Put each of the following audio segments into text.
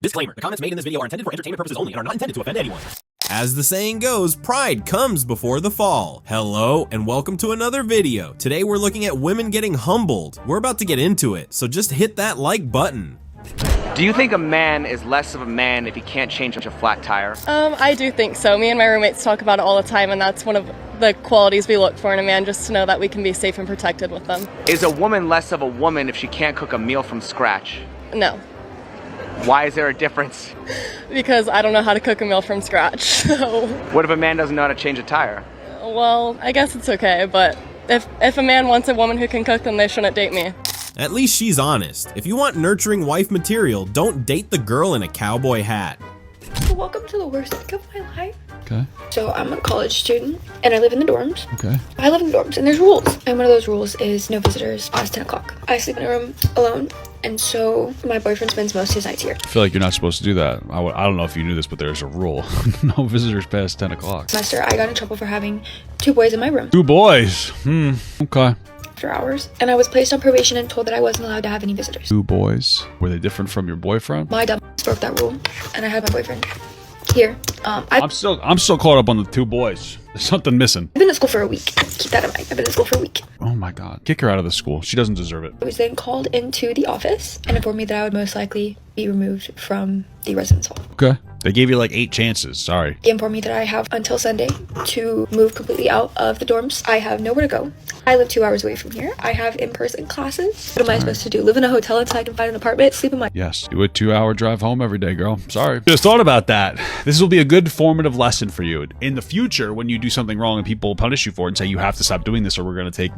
Disclaimer, the comments made in this video are intended for entertainment purposes only and are not intended to offend anyone. As the saying goes, pride comes before the fall. Hello and welcome to another video. Today we're looking at women getting humbled. We're about to get into it, so just hit that like button. Do you think a man is less of a man if he can't change a flat tire? I do think so. Me and my roommates talk about it all the time, and that's one of the qualities we look for in a man, just to know that we can be safe and protected with them. Is a woman less of a woman if she can't cook a meal from scratch? No. Why is there a difference? Because I don't know how to cook a meal from scratch, so... What if a man doesn't know how to change a tire? Well, I guess it's okay, but if a man wants a woman who can cook, then they shouldn't date me. At least she's honest. If you want nurturing wife material, don't date the girl in a cowboy hat. Welcome to the worst week of my life. Okay. So I'm a college student and I live in the dorms. Okay. I live in the dorms and there's rules. And one of those rules is no visitors past 10 o'clock. I sleep in a room alone. And so my boyfriend spends most of his nights here. I feel like you're not supposed to do that. I don't know if you knew this, but there's a rule. No visitors past 10 o'clock. Semester, I got in trouble for having 2 boys in my room. 2 boys? Okay. After hours. And I was placed on probation and told that I wasn't allowed to have any visitors. 2 boys? Were they different from your boyfriend? My dumb broke that rule. And I had my boyfriend here. I'm still caught up on the 2 boys. There's something missing. I've been in school for a week. Keep that in mind. I've been in school for a week. Oh my god. Kick her out of the school. She doesn't deserve it. I was then called into the office and informed me that I would most likely be removed from the residence hall. Okay. They gave you like 8 chances. Sorry. They informed me that I have until Sunday to move completely out of the dorms. I have nowhere to go. I live 2 hours away from here. I have in-person classes. What am I supposed to do? Live in a hotel until I can find an apartment? Sleep in my... Yes. Do a 2-hour drive home every day, girl. Sorry. Just thought about that. This will be a good formative lesson for you. In the future, when you do something wrong and people punish you for it and say you have to stop doing this or we're going to take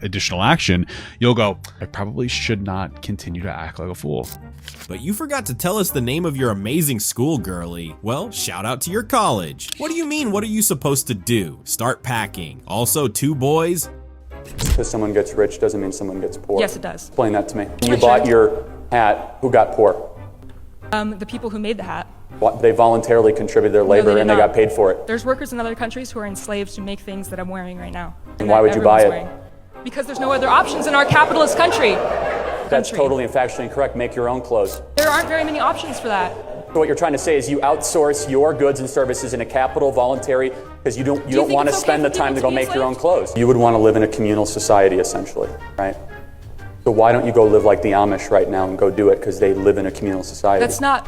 additional action, you'll go, I probably should not continue to act like a fool. But you forgot to tell us the name of your amazing school, girly. Well, shout out to your college. What do you mean, what are you supposed to do? Start packing. Also, 2 boys? Because someone gets rich doesn't mean someone gets poor. Yes, it does. Explain that to me. When you bought your hat, who got poor? The people who made the hat. They voluntarily contributed their labor and they got paid for it. There's workers in other countries who are enslaved to make things that I'm wearing right now. And why would you buy it? Wearing. Because there's no other options in our capitalist country. That's totally and factually incorrect. Make your own clothes. There aren't very many options for that. So what you're trying to say is you outsource your goods and services in a capital voluntary because you don't want to spend the time to go make your own clothes. You would want to live in a communal society essentially, right? So why don't you go live like the Amish right now and go do it because they live in a communal society? That's not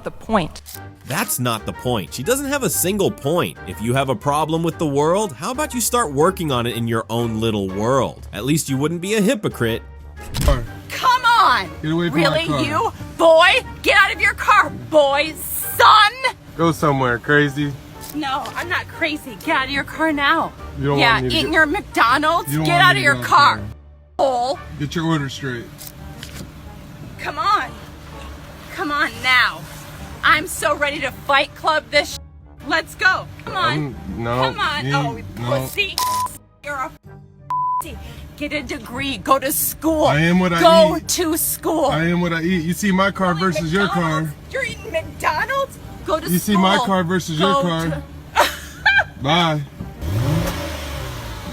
the point. That's not the point. She doesn't have a single point. If you have a problem with the world, how about you start working on it in your own little world? At least you wouldn't be a hypocrite. Come on! Get away from really, my car. you? Boy? Get out of your car, boy! Son! Go somewhere, crazy. No, I'm not crazy. Get out of your car now. You don't yeah, want me to eating your McDonald's? You don't Get want out me of to your go car. there. Hole. Get your order straight. Come on. Come on now. I'm so ready to fight club this Let's go. Come on. No. Come on. No. Pussy. You're a pussy. Get a degree. Go to school. I am what I Go eat. to school. I am what I eat. You see my car Going versus your car. McDonald's? You're eating McDonald's? Go to school. You see my car versus your Go car. to- Bye.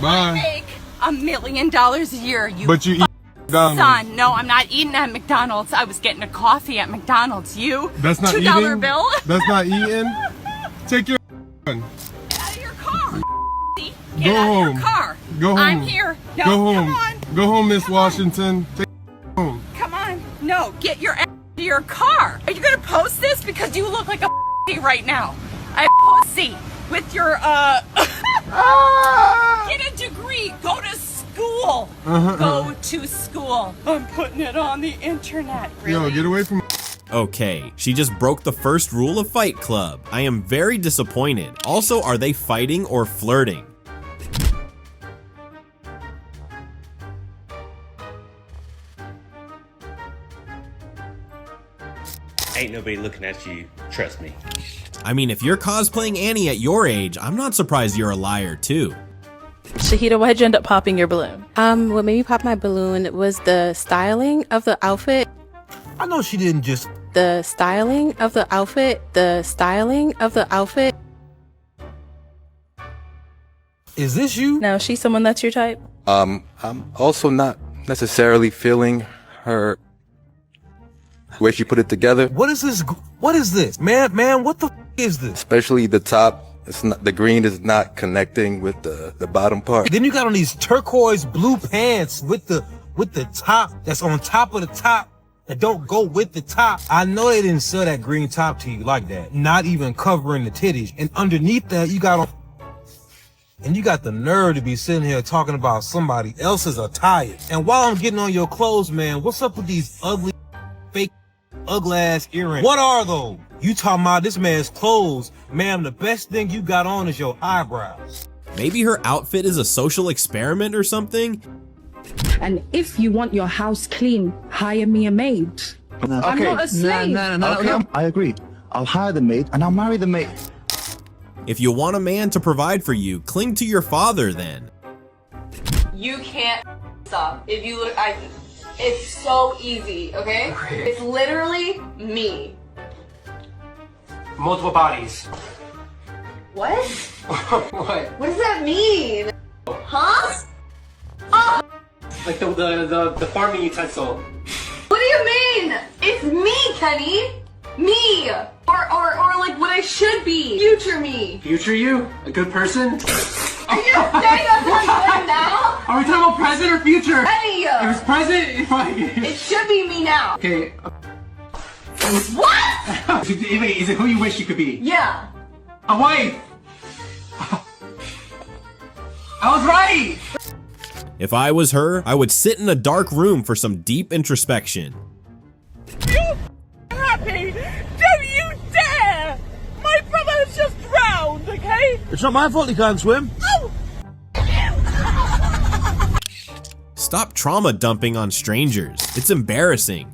Bye. Make $1 million a year, you But you eat McDonald's. son. No, I'm not eating at McDonald's. I was getting a coffee at McDonald's. You? That's not $2 eating. bill? That's not eating. Take your Get out of your car. Get Go out of home. your car. Go home. I'm here. No, Go home. Come on. Go home, Miss Come Washington. Take home. Come on. No, get your ass to your car. Are you gonna post this? Because you look like a right now. A pussy with your Get a degree. Go to school. Go to school. I'm putting it on the internet. Really? Yo, get away from. Okay, she just broke the first rule of Fight Club. I am very disappointed. Also, are they fighting or flirting? Ain't nobody looking at you, trust me. I mean, if you're cosplaying Annie at your age, I'm not surprised you're a liar too. Shahida, why'd you end up popping your balloon? What made me pop my balloon was the styling of the outfit. I know she didn't just... The styling of the outfit. The styling of the outfit. Is this you? No, she's someone that's your type. I'm also not necessarily feeling her The way she put it together. What is this? What is this? Man, what the is this? Especially the top. It's not, the green is not connecting with the bottom part. Then you got on these turquoise blue pants with the top that's on top of the top that don't go with the top. I know they didn't sell that green top to you like that. Not even covering the titties. And underneath that, you got on. And you got the nerve to be sitting here talking about somebody else's attire. And while I'm getting on your clothes, man, what's up with these ugly, fake, ugly ass earrings? What are those? You talking about this man's clothes. Ma'am, the best thing you got on is your eyebrows. Maybe her outfit is a social experiment or something? And if you want your house clean, hire me a maid. I'm not a slave. No. I agree. I'll hire the maid and I'll marry the maid. If you want a man to provide for you, cling to your father then. You can't stop. If you look, it's so easy, okay? It's literally me. Multiple bodies. What? What? What does that mean? Huh? Oh. Like the farming utensil. What do you mean? It's me, Kenny. Me. Or like what I should be. Future me. Future you? A good person? Are you saying I'm not good now? Are we talking about present or future? Kenny. It was present. It should be me now. Okay. What? Is it who you wish you could be? Yeah. A wife. I was right. If I was her, I would sit in a dark room for some deep introspection. You happy? Don't you dare! My brother has just drowned, okay? It's not my fault he can't swim. Oh! Stop trauma dumping on strangers. It's embarrassing.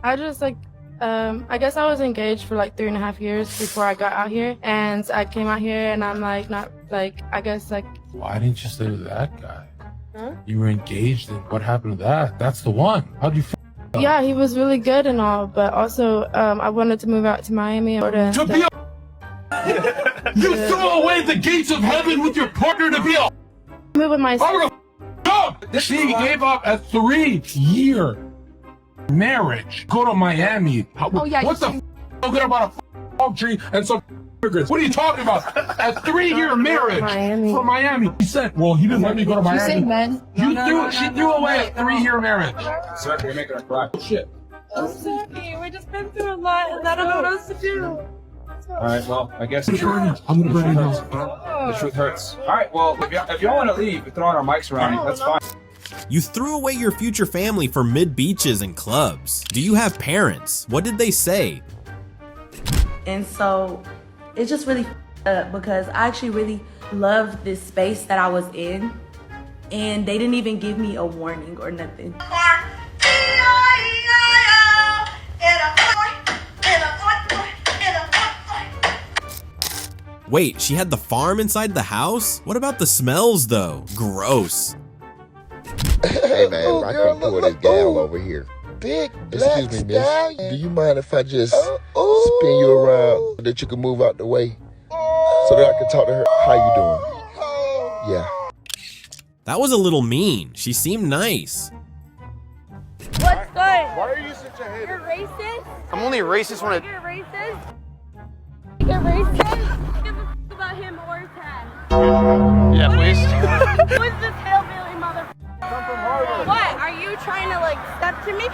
I just I guess I was engaged for like 3.5 years before I got out here, and I came out here and I'm like not like I guess like. Why didn't you stay with that guy? Huh? You were engaged, and what happened to that? That's the one. How'd you feel? Yeah, he was really good and all, but also I wanted to move out to Miami or to be You throw away the gates of heaven with your partner to be a move with myself. She gave up a 3-year marriage. Go to Miami. Oh, yeah, What the so good about a palm tree and some immigrants? What are you talking about? A 3-year marriage for Miami. He said, well, he didn't let me go to Miami. You say men? She threw away a 3-year marriage. Sir, you're making her cry. Shit. I'm sorry, we just been through a lot and I don't know what else to do. Alright, well, I guess I'm gonna burn your house. the truth hurts. Alright, well, if y'all want to leave, we're throwing our mics around, that's fine. You threw away your future family for mid-beaches and clubs. Do you have parents? What did they say? And so it's just really up because I actually really loved this space that I was in, and they didn't even give me a warning or nothing. Wait, she had the farm inside the house? What about the smells though? Gross. Hey man, I come pull this gal over here. Big black Excuse me, miss. Do you mind if I just spin you around so that you can move out the way? So that I can talk to her. How you doing? Yeah. That was a little mean. She seemed nice. What's good? Why are you such a hater? You're racist? I'm only racist when You're racist? You're racist? Give a f about him or his hat. Yeah, please. Who is this hillbilly motherfucker? What? Are you trying to like step to me?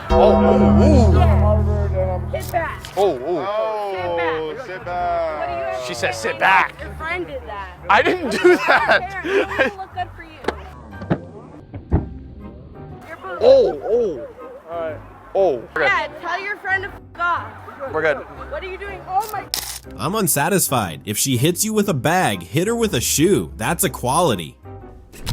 Yeah. Sit back. Sit back. What do you have She to said say sit right back. now? Your friend did that. I didn't do that. It look good for you. You're booed. We're good. Yeah, tell your friend to f off. We're good. What are you doing? Oh my. I'm unsatisfied. If she hits you with a bag, hit her with a shoe. That's equality.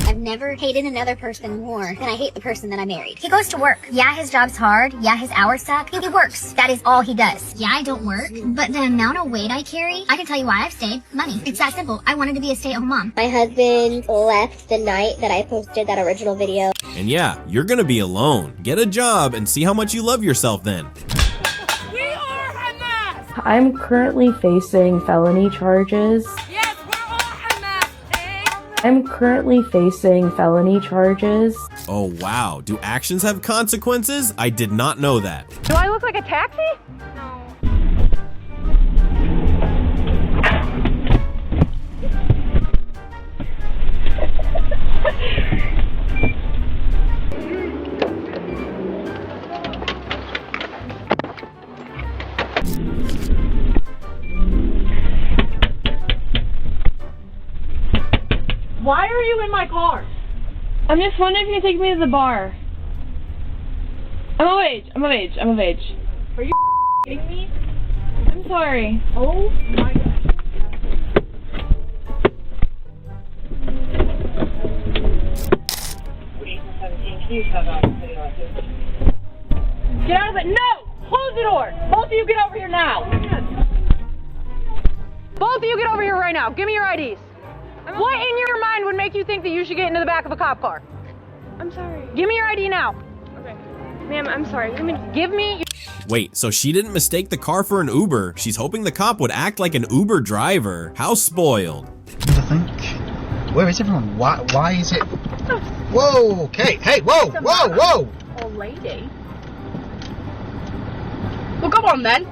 I've never hated another person more than I hate the person that I married. He goes to work. Yeah, his job's hard. Yeah, his hours suck. He works. That is all he does. Yeah, I don't work, but the amount of weight I carry, I can tell you why I've stayed. Money. It's that simple. I wanted to be a stay-at-home mom. My husband left the night that I posted that original video. And yeah, you're gonna be alone. Get a job and see how much you love yourself then. I'm currently facing felony charges. Yes, we're all Hamas. I'm currently facing felony charges. Oh wow, do actions have consequences? I did not know that. Do I look like a taxi? No. Why are you in my car? I'm just wondering if you can take me to the bar. I'm of age. I'm of age. I'm of age. Are you kidding me? I'm sorry. Oh my god. Get out of it. No! Close the door. Both of you get over here now. Both of you get over here right now. Give me your IDs. What in your mind would make you think that you should get into the back of a cop car? I'm sorry. Give me your ID now. Okay. Ma'am, I'm sorry. Give me. Wait, so she didn't mistake the car for an Uber. She's hoping the cop would act like an Uber driver. How spoiled. I think. Where is everyone? Why is it? Whoa, okay. Hey, whoa, whoa, whoa. Old lady. Well, go on then.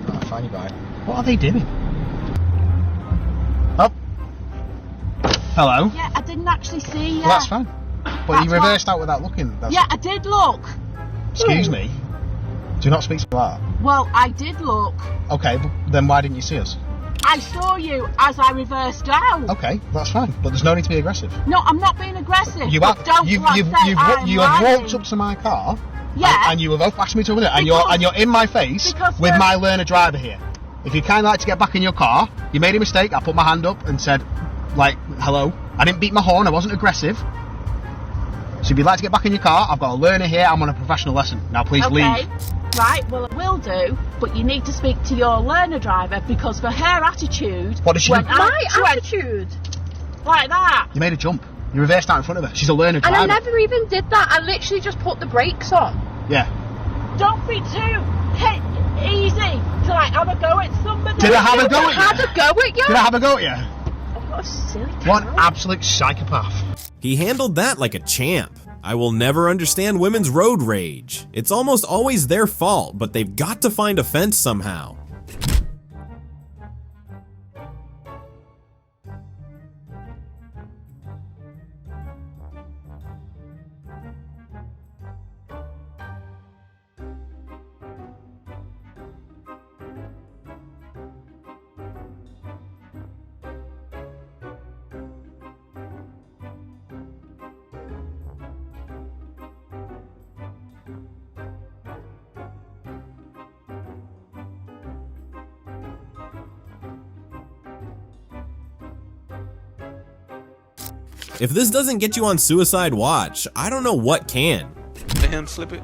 Oh, fine, bye. What are they doing? Oh. Hello. Yeah, I didn't actually see you. Well, that's fine. But you reversed out without looking. Yeah, I did look. Excuse me. Do not speak to that. Well, I did look. Okay, but then why didn't you see us? I saw you as I reversed out. Okay, that's fine. But there's no need to be aggressive. No, I'm not being aggressive. You have. You have walked up to my car. Yeah. And you have asked me to open it, and you're in my face with my learner driver here. If you'd kind of like to get back in your car, you made a mistake. I put my hand up and said, like, hello. I didn't beat my horn. I wasn't aggressive. So if you'd like to get back in your car, I've got a learner here. I'm on a professional lesson. Now please leave. Right, well I will do, but you need to speak to your learner driver because for her attitude... What does she do? My attitude? Like that. You made a jump. You reversed out in front of her. She's a learner driver. And I never even did that. I literally just put the brakes on. Yeah. Don't be too easy to like have a go at somebody. Did I have a go at you? Have a go at you? Did I have a go at you? Oh, what a silly What an absolute psychopath. He handled that like a champ. I will never understand women's road rage. It's almost always their fault, but they've got to find offense somehow. If this doesn't get you on suicide watch, I don't know what can. Let him slip it.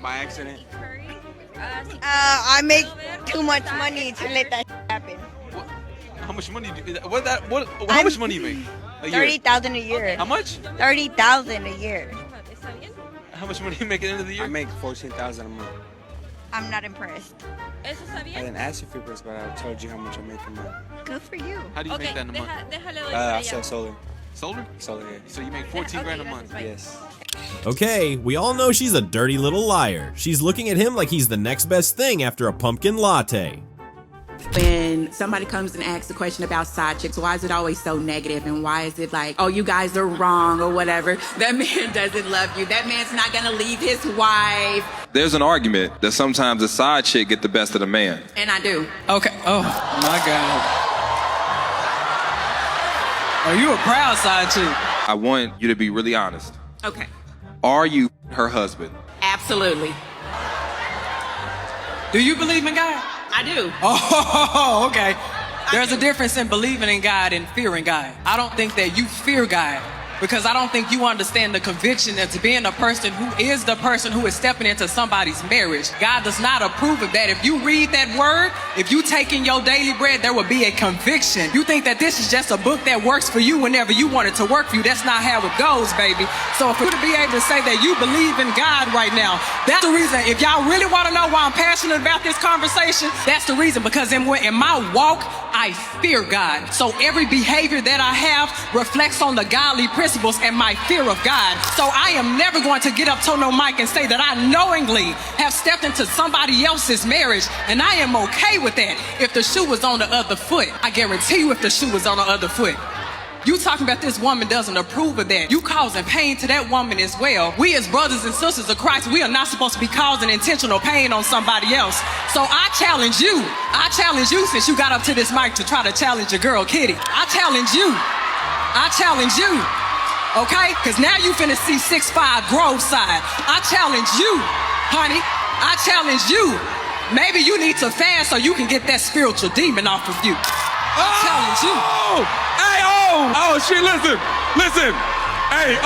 By accident. I make too much money to let that happen. How much money do how much money you make a year? 30,000 a year. How much? 30,000 a year. How much money you make at the end of the year? I make 14,000 a month. I'm not impressed. I didn't ask you for this, but I told you how much I make a month. Good for you. How do you make that in a month? I sell solar. Solar? Solar, yeah. So you make 14 grand a month? Yes. Okay, we all know she's a dirty little liar. She's looking at him like he's the next best thing after a pumpkin latte. When somebody comes and asks a question about side chicks, why is it always so negative? And why is it like, oh, you guys are wrong or whatever? That man doesn't love you. That man's not going to leave his wife. There's an argument that sometimes the side chick get the best of the man. And I do. Okay. Oh, my God. Are you a proud side chick? I want you to be really honest. Okay. Are you her husband? Absolutely. Do you believe in God? I do. Oh, okay. There's a difference in believing in God and fearing God. I don't think that you fear God. because I don't think you understand the conviction that's being a person who is the person who is stepping into somebody's marriage. God does not approve of that. If you read that word, if you take in your daily bread, there will be a conviction. You think that this is just a book that works for you whenever you want it to work for you. That's not how it goes, baby. So if you're to be able to say that you believe in God right now, that's the reason. If y'all really want to know why I'm passionate about this conversation, that's the reason. Because in my walk, I fear God. So every behavior that I have reflects on the godly principles and my fear of God. So I am never going to get up to no mic and say that I knowingly have stepped into somebody else's marriage, and I am okay with that. If the shoe was on the other foot, I guarantee you if the shoe was on the other foot. You talking about this woman doesn't approve of that. You causing pain to that woman as well. We as brothers and sisters of Christ, we are not supposed to be causing intentional pain on somebody else. So I challenge you since you got up to this mic to try to challenge your girl Kitty. I challenge you, okay? Because now you finna see 6'5" Roadside. I challenge you, honey, I challenge you. Maybe you need to fast so you can get that spiritual demon off of you. I challenge you. Hey, oh, shit, listen. Hey,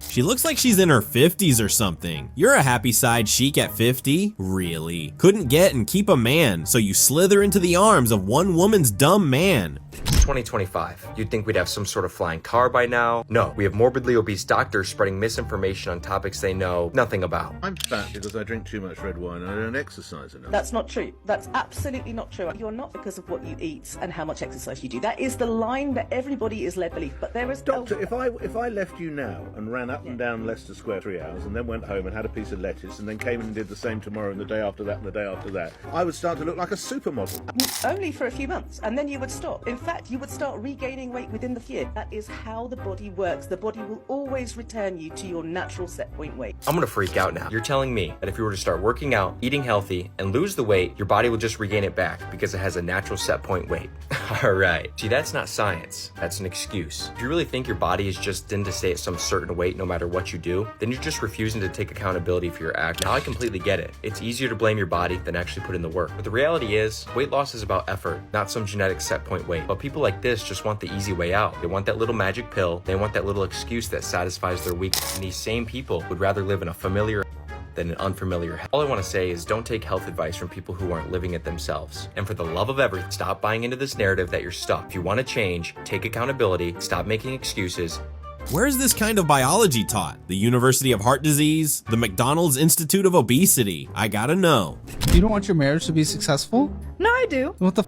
She looks like she's in her 50s or something. You're a happy side chic at 50? Really? Couldn't get and keep a man, so you slither into the arms of one woman's dumb man. It's 2025. You'd think we'd have some sort of flying car by now. No, we have morbidly obese doctors spreading misinformation on topics they know nothing about. I'm fat because I drink too much red wine and I don't exercise enough. That's not true. That's absolutely not true. You're not because of what you eat and how much exercise you do. That is the line that everybody is led to believe. But there is... Doctor, if I left you now and ran up and down Leicester Square 3 hours and then went home and had a piece of lettuce and then came in and did the same tomorrow and the day after that and the day after that, I would start to look like a supermodel. Only for a few months, and then you would stop. In fact, you would start regaining weight within the year. That is how the body works. The body will always return you to your natural set point weight. I'm gonna freak out now. You're telling me that if you were to start working out, eating healthy, and lose the weight, your body will just regain it back because it has a natural set point weight. Alright. See, that's not science. That's an excuse. If you really think your body is just destined to stay at some certain weight no matter what you do, then you're just refusing to take accountability for your act. Now I completely get it. It's easier to blame your body than actually put in the work. But the reality is, weight loss is about effort, not some genetic set point weight. But people like this just want the easy way out. They want that little magic pill. They want that little excuse that satisfies their weakness. And these same people would rather live in a familiar than an unfamiliar health. All I want to say is don't take health advice from people who aren't living it themselves. And for the love of everything, stop buying into this narrative that you're stuck. If you want to change, take accountability, stop making excuses. Where is this kind of biology taught? The University of Heart Disease? The McDonald's Institute of Obesity? I gotta know. You don't want your marriage to be successful? No, I do. What the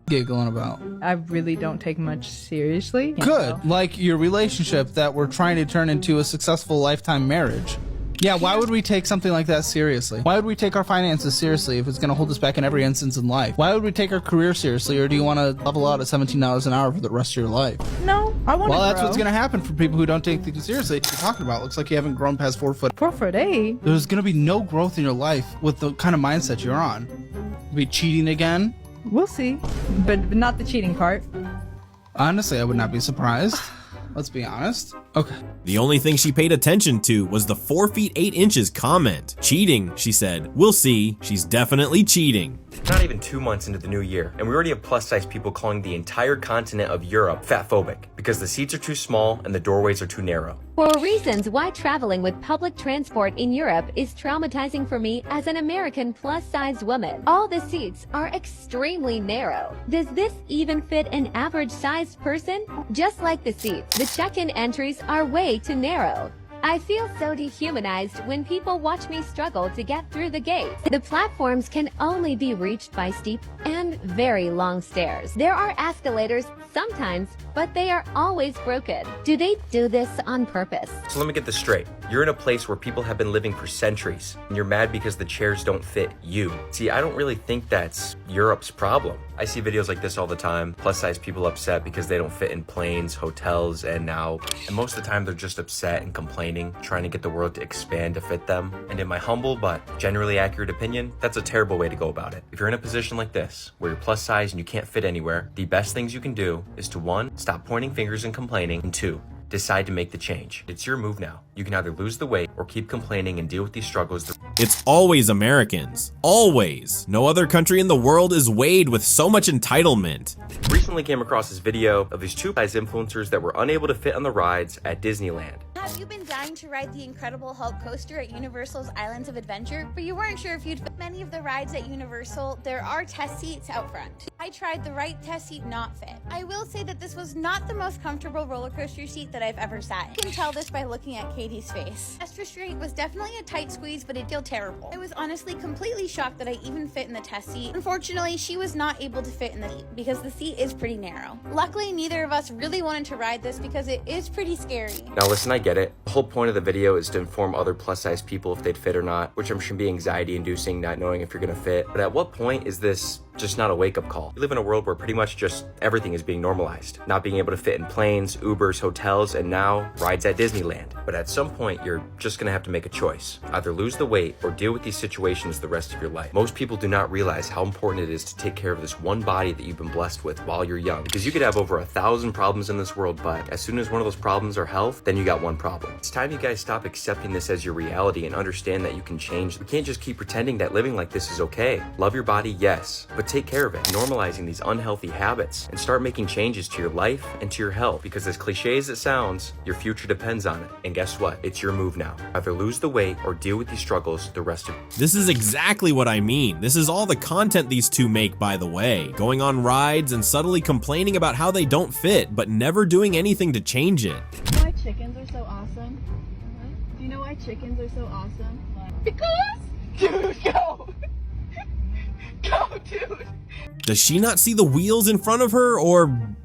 giggling about? I really don't take much seriously. Good. Like your relationship that we're trying to turn into a successful lifetime marriage. Yeah, why would we take something like that seriously? Why would we take our finances seriously if it's going to hold us back in every instance in life? Why would we take our career seriously, or do you want to level out at $17 an hour for the rest of your life? No, I want to Well, that's grow. what's going to happen for people who don't take things seriously. What you're talking about looks like you haven't grown past 4 foot. 4 foot 8? There's going to be no growth in your life with the kind of mindset you're on. You'll be cheating again? We'll see, but not the cheating part. Honestly, I would not be surprised. Let's be honest. Okay. The only thing she paid attention to was the 4 feet 8 inches comment. Cheating, she said. We'll see. She's definitely cheating. Not even 2 months into the new year, and we already have plus-size people calling the entire continent of Europe fatphobic because the seats are too small and the doorways are too narrow. For reasons why traveling with public transport in Europe is traumatizing for me as an American plus-size woman. All the seats are extremely narrow. Does this even fit an average-sized person? Just like the seats, the check-in entries are way too narrow. I feel so dehumanized when people watch me struggle to get through the gate. The platforms can only be reached by steep and very long stairs. There are escalators sometimes, but they are always broken. Do they do this on purpose? So let me get this straight. You're in a place where people have been living for centuries, and you're mad because the chairs don't fit you. See, I don't really think that's Europe's problem. I see videos like this all the time, plus-size people upset because they don't fit in planes, hotels, and most of the time they're just upset and complaining, trying to get the world to expand to fit them. And in my humble but generally accurate opinion, that's a terrible way to go about it. If you're in a position like this, where you're plus size and you can't fit anywhere, the best things you can do is to 1, stop pointing fingers and complaining, and 2, decide to make the change. It's your move now. You can either lose the weight or keep complaining and deal with these struggles. It's always Americans. Always. No other country in the world is weighed with so much entitlement. Recently came across this video of these two size influencers that were unable to fit on the rides at Disneyland. Have you been dying to ride the Incredible Hulk coaster at Universal's Islands of Adventure, but you weren't sure if you'd fit? Many of the rides at Universal, there are test seats out front. I tried the right test seat, not fit. I will say that this was not the most comfortable roller coaster seat that I've ever sat in. You can tell this by looking at Katie's face. Test restraint was definitely a tight squeeze, but it felt terrible. I was honestly completely shocked that I even fit in the test seat. Unfortunately, she was not able to fit in the seat because the seat is pretty narrow. Luckily, neither of us really wanted to ride this because it is pretty scary. Now listen, I get it. The whole point of the video is to inform other plus size people if they'd fit or not, which I'm sure can be anxiety inducing, not knowing if you're gonna fit. But at what point is this just not a wake-up call? We live in a world where pretty much just everything is being normalized. Not being able to fit in planes, Ubers, hotels, and now rides at Disneyland. But at some point, you're just gonna have to make a choice. Either lose the weight or deal with these situations the rest of your life. Most people do not realize how important it is to take care of this one body that you've been blessed with while you're young. Because you could have over 1,000 problems in this world, but as soon as one of those problems are health, then you got one problem. It's time you guys stop accepting this as your reality and understand that you can change. We can't just keep pretending that living like this is okay. Love your body, yes, but take care of it. Normalizing these unhealthy habits and start making changes to your life and to your health, because as cliche as it sounds, your future depends on it. And guess what? It's your move now. Either lose the weight or deal with these struggles the rest of This is exactly what I mean. This is all the content these two make, by the way. Going on rides and subtly complaining about how they don't fit, but never doing anything to change it. Why chickens are so awesome? Do you know why chickens are so awesome? Because? Dude, go! Go, dude! Does she not see the wheels in front of her, or...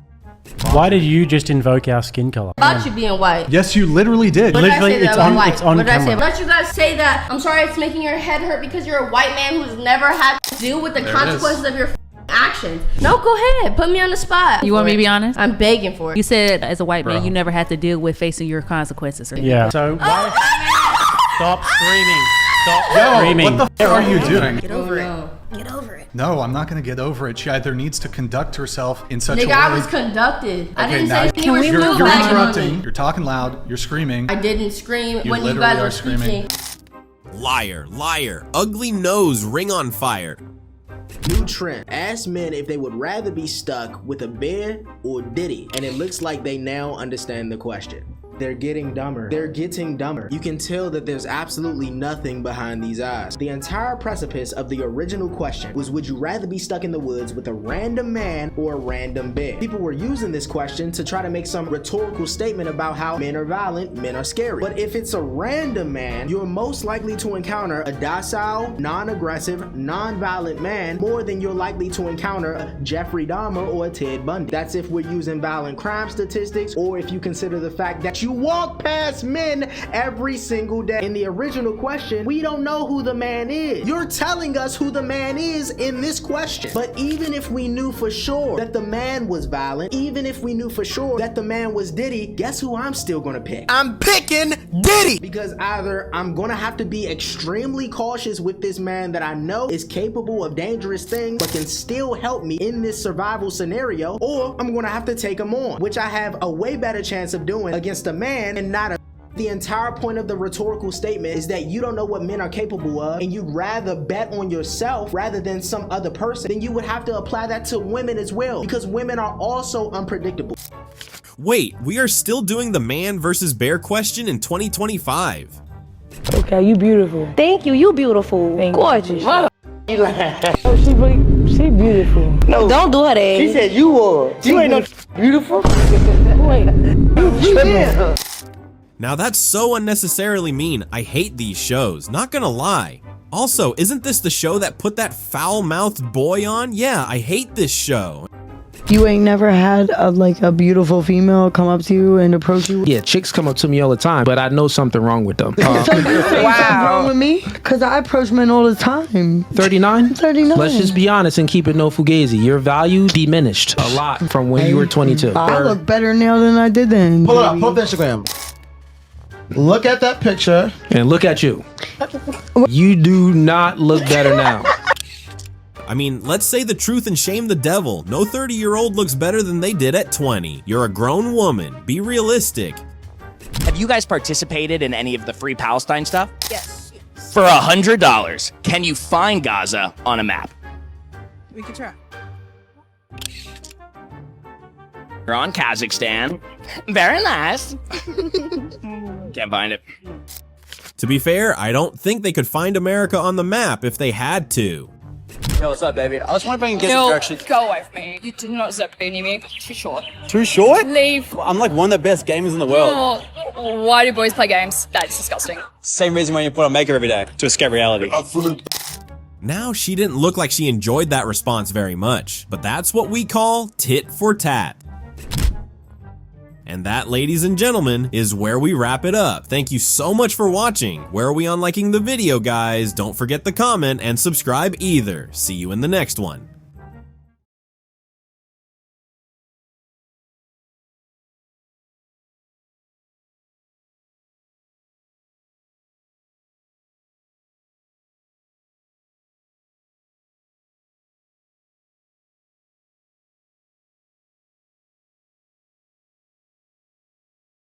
Why did you just invoke our skin color? About you being white. Yes, you literally did. What Literally, did I say it's that on, white? it's on What did I camera. say? Let you guys say that. I'm sorry it's making your head hurt because you're a white man who's never had to deal with the There it consequences of your actions. No, go ahead. Put me on the spot. You want me to be honest? I'm begging for it. You said as a white man, Bro. you never had to deal with facing your consequences. Yeah. So why? Stop screaming. Stop screaming. What the f are you doing? Get over it. Get over it. No, I'm not going to get over it. She either needs to conduct herself in such a Nigga, way. I was conducted. I didn't now say you were you're still bagging on interrupting. me. You're talking loud. You're screaming. I didn't scream You when you literally guys are were screaming. speaking. Liar, liar, ugly nose, ring on fire. New trend. Ask men if they would rather be stuck with a bear or Diddy, and it looks like they now understand the question. They're getting dumber. They're getting dumber. You can tell that there's absolutely nothing behind these eyes. The entire precipice of the original question was, would you rather be stuck in the woods with a random man or a random bear? People were using this question to try to make some rhetorical statement about how men are violent, men are scary. But if it's a random man, you're most likely to encounter a docile, non-aggressive, non-violent man more than you're likely to encounter a Jeffrey Dahmer or a Ted Bundy. That's if we're using violent crime statistics, or if you consider the fact that you walk past men every single day. In the original question, we don't know who the man is. You're telling us who the man is in this question. But even if we knew for sure that the man was violent, even if we knew for sure that the man was Diddy, guess who I'm still gonna pick? I'm picking Diddy! Because either I'm gonna have to be extremely cautious with this man that I know is capable of dangerous things but can still help me in this survival scenario, or I'm gonna have to take him on, which I have a way better chance of doing against a man and not a. The entire point of the rhetorical statement is that you don't know what men are capable of, and you'd rather bet on yourself rather than some other person. Then you would have to apply that to women as well, because women are also unpredictable. Wait, we are still doing the man versus bear question in 2025. Okay, you beautiful. Thank you. You beautiful. Gorgeous. Oh, she beautiful. No, don't do her that. She said you were. You ain't no beautiful. Wait, you tripping. Now that's so unnecessarily mean. I hate these shows, not gonna lie. Also, isn't this the show that put that foul-mouthed boy on? Yeah, I hate this show. You ain't never had a beautiful female come up to you and approach you? Yeah, chicks come up to me all the time, but I know something wrong with them. Something wrong with me? Because I approach men all the time. 39? 39. Let's just be honest and keep it no fugazi. Your value diminished a lot from when you were 22. I look better now than I did then. Pull it up. Pull up the Instagram. Look at that picture. And look at you. You do not look better now. I mean, let's say the truth and shame the devil. No 30-year-old looks better than they did at 20. You're a grown woman. Be realistic. you guys participated in any of the Free Palestine stuff? Yes. For $100, can you find Gaza on a map? We could try. You're on Kazakhstan. Very nice. Can't find it. To be fair, I don't think they could find America on the map if they had to. Yo, what's up, baby? I was wondering if I can get Yo, directions. go away from me. You did not zip me. Too short. Too short? Leave. I'm like one of the best gamers in the world. Oh, why do boys play games? That is disgusting. Same reason why you put on makeup every day, to escape reality. Now, she didn't look like she enjoyed that response very much, but that's what we call tit for tat. And that, ladies and gentlemen, is where we wrap it up. Thank you so much for watching. Where are we on liking the video, guys? Don't forget to comment and subscribe either. See you in the next one.